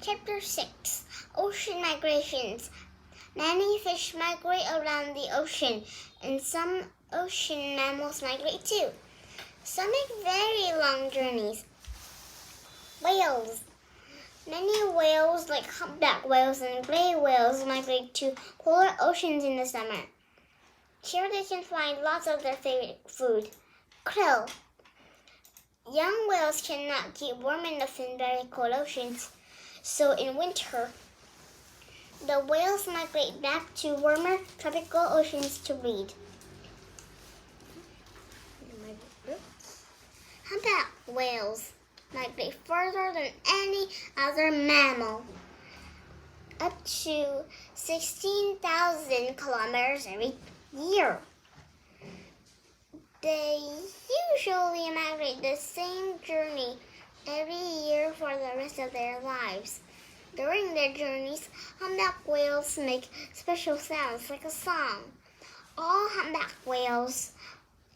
Chapter 6 Ocean Migrations. Many fish migrate around the ocean, and some ocean mammals migrate too. Some make very long journeys. Whales. Many whales, like humpback whales and gray whales, migrate to polar oceans in the summer. Here they can find lots of their favorite food, krill. Young whales cannot get warm enough in very cold oceans, so in winter, the whales migrate back to warmer tropical oceans to breed. Humpback whales migrate further than any other mammal, up to 16,000 kilometers every year. They usually migrate the same journey every year for the rest of their lives. During their journeys, humpback whales make special sounds like a song. All humpback whales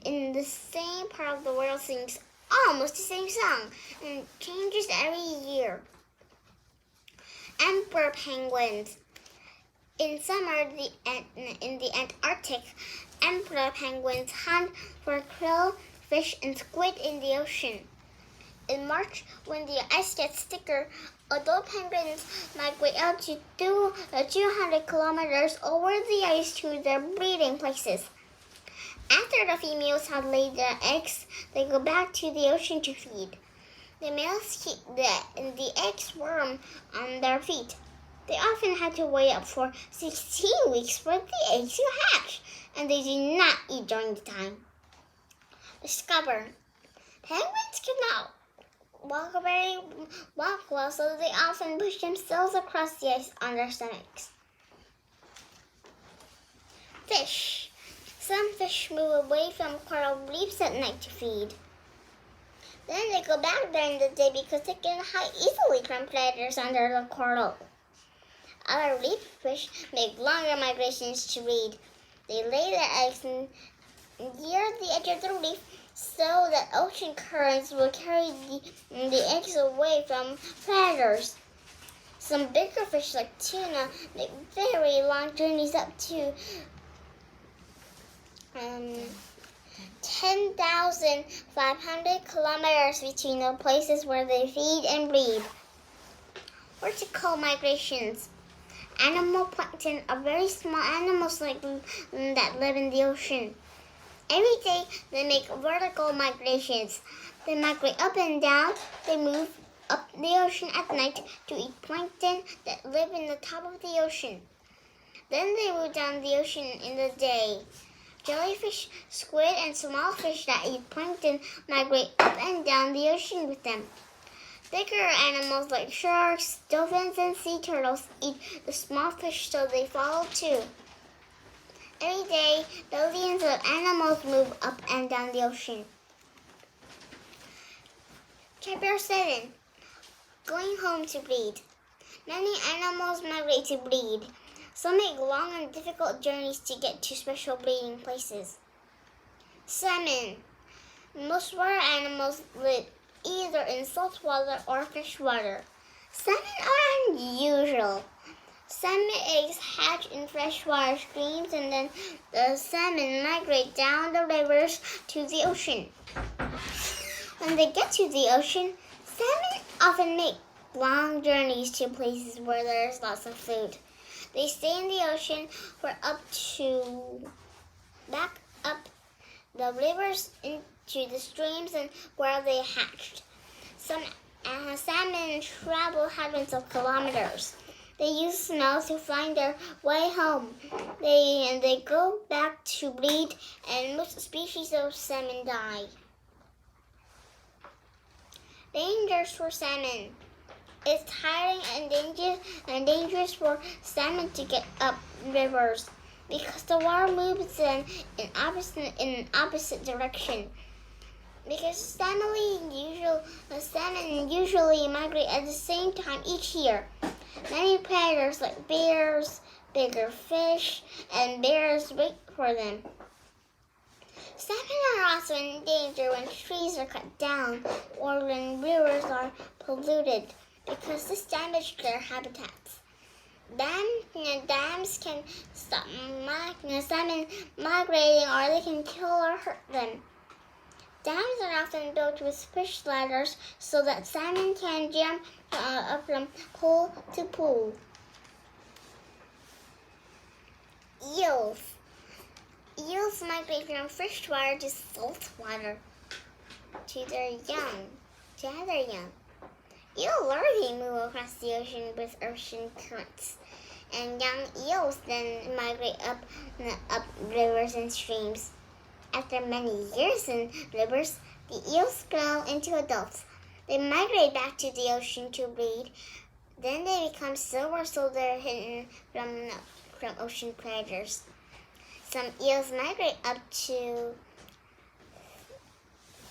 in the same part of the world sing almost the same song, and it changes every year. Emperor penguins. In summer, in the Antarctic, emperor penguins hunt for krill, fish, and squid in the ocean. In March, when the ice gets thicker, adult penguins migrate out to 200 kilometers over the ice to their breeding places. After the females have laid their eggs, they go back to the ocean to feed. The males keep the eggs warm on their feet. They often have to wait up for 16 weeks for the eggs to hatch, and they do not eat during the time. Stubborn. Penguins cannot walk well, so they often push themselves across the ice on their stomachs. Fish. Some fish move away from coral reefs at night to feed. Then they go back during the day because they can hide easily from predators under the coral. Other reef fish make longer migrations to breed. They lay their eggs near the edge of the reef so that ocean currents will carry the eggs away from predators. Some bigger fish like tuna make very long journeys up to 10,500 kilometers between the places where they feed and breed. Vertical migrations. Animal plankton are very small animals that live in the ocean. Every day they make vertical migrations. They migrate up and down. They move up the ocean at night to eat plankton that live in the top of the ocean. Then they move down the ocean in the day. Jellyfish, squid, and small fish that eat plankton migrate up and down the ocean with them. Bigger animals like sharks, dolphins, and sea turtles eat the small fish, so they follow too. Every day, billions of animals move up and down the ocean. Chapter 7 Going home to breed. Many animals migrate to breed. Some make long and difficult journeys to get to special breeding places. Salmon. Most water animals live either in salt water or fresh water. Salmon are unusual. Salmon eggs hatch in freshwater streams, and then the salmon migrate down the rivers to the ocean. When they get to the ocean, salmon often make long journeys to places where there is lots of food. They stay in the ocean for back up the rivers into the streams and where they hatched. Some salmon travel hundreds of kilometers. They use smell to find their way home. They go back to breed, and most species of salmon die. Dangers for salmon. It's tiring and dangerous for salmon to get up rivers because the water moves them in an opposite direction. Because salmon usually migrate at the same time each year. Many predators like bears, bigger fish, and bears wait for them. Salmon are also in danger when trees are cut down or when rivers are polluted. because this damaged their habitats. Dams can stop salmon migrating, or they can kill or hurt them. Dams are often built with push ladders so that salmon can jump from pool to pool. Eels. Eels migrate from freshwater to saltwater to their young. Eel larvae move across the ocean with ocean currents, and young eels then migrate up rivers and streams. After many years in rivers, the eels grow into adults. They migrate back to the ocean to breed. Then they become silver, so they're hidden from ocean predators. Some eels migrate up to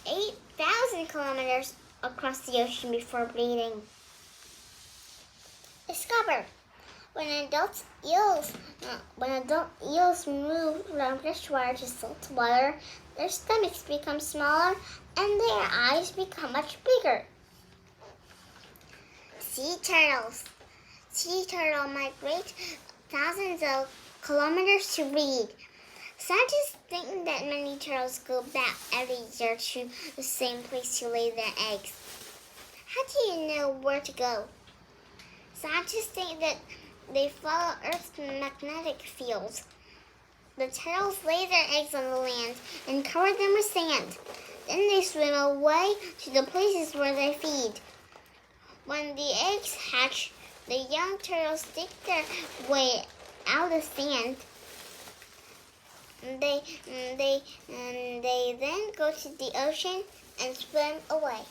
8,000 kilometers across the ocean before breeding. Discover. When adult eels move from freshwater to saltwater, their stomachs become smaller and their eyes become much bigger. Sea turtles. Sea turtles migrate thousands of kilometers to breed. Scientists think that many turtles go back every year to the same place to lay their eggs. How do you know where to go? Scientists think that they follow Earth's magnetic field. The turtles lay their eggs on the land and cover them with sand. Then they swim away to the places where they feed. When the eggs hatch, the young turtles dig their way out of the sand. They then go to the ocean and swim away.